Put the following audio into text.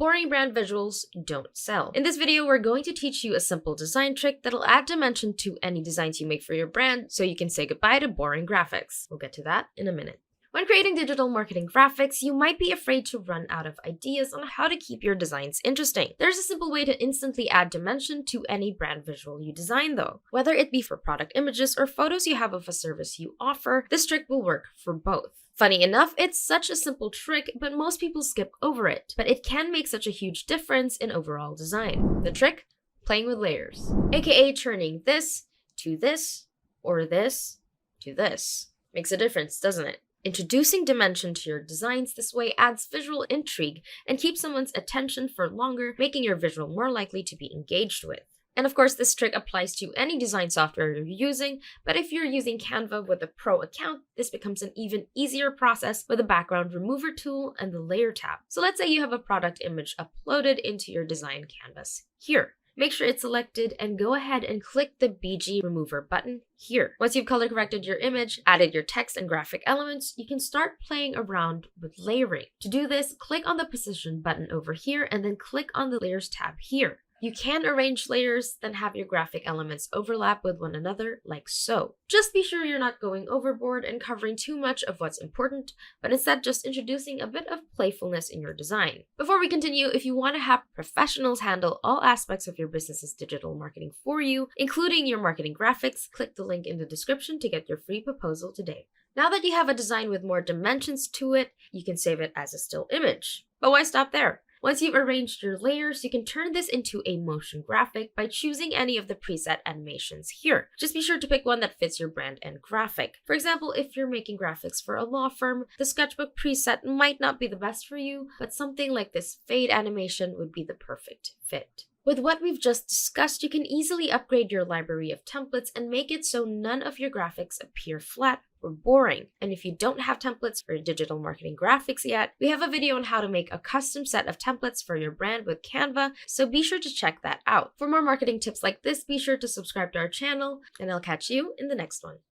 Boring brand visuals don't sell. In this video, we're going to teach you a simple design trick that'll add dimension to any designs you make for your brand so you can say goodbye to boring graphics. We'll get to that in a minute. When creating digital marketing graphics, you might be afraid to run out of ideas on how to keep your designs interesting. There's a simple way to instantly add dimension to any brand visual you design though. Whether it be for product images or photos you have of a service you offer, this trick will work for both. Funny enough, it's such a simple trick, but most people skip over it. But it can make such a huge difference in overall design. The trick? Playing with layers. AKA turning this to this, or this to this. Makes a difference, doesn't it? Introducing dimension to your designs this way adds visual intrigue and keeps someone's attention for longer, making your visual more likely to be engaged with. And of course, this trick applies to any design software you're using, but if you're using Canva with a pro account, this becomes an even easier process with the background remover tool and the layer tab. So let's say you have a product image uploaded into your design canvas here. Make sure it's selected and go ahead and click the BG remover button here. Once you've color corrected your image, added your text and graphic elements, you can start playing around with layering. To do this, click on the position button over here and then click on the layers tab here. You can arrange layers, then have your graphic elements overlap with one another like so. Just be sure you're not going overboard and covering too much of what's important, but instead just introducing a bit of playfulness in your design. Before we continue, if you want to have professionals handle all aspects of your business's digital marketing for you, including your marketing graphics, click the link in the description to get your free proposal today. Now that you have a design with more dimensions to it, you can save it as a still image. But why stop there? Once you've arranged your layers, you can turn this into a motion graphic by choosing any of the preset animations here. Just be sure to pick one that fits your brand and graphic. For example, if you're making graphics for a law firm, the sketchbook preset might not be the best for you, but something like this fade animation would be the perfect fit. With what we've just discussed, you can easily upgrade your library of templates and make it so none of your graphics appear flat or boring. And if you don't have templates for digital marketing graphics yet, we have a video on how to make a custom set of templates for your brand with Canva, so be sure to check that out. For more marketing tips like this, be sure to subscribe to our channel, and I'll catch you in the next one.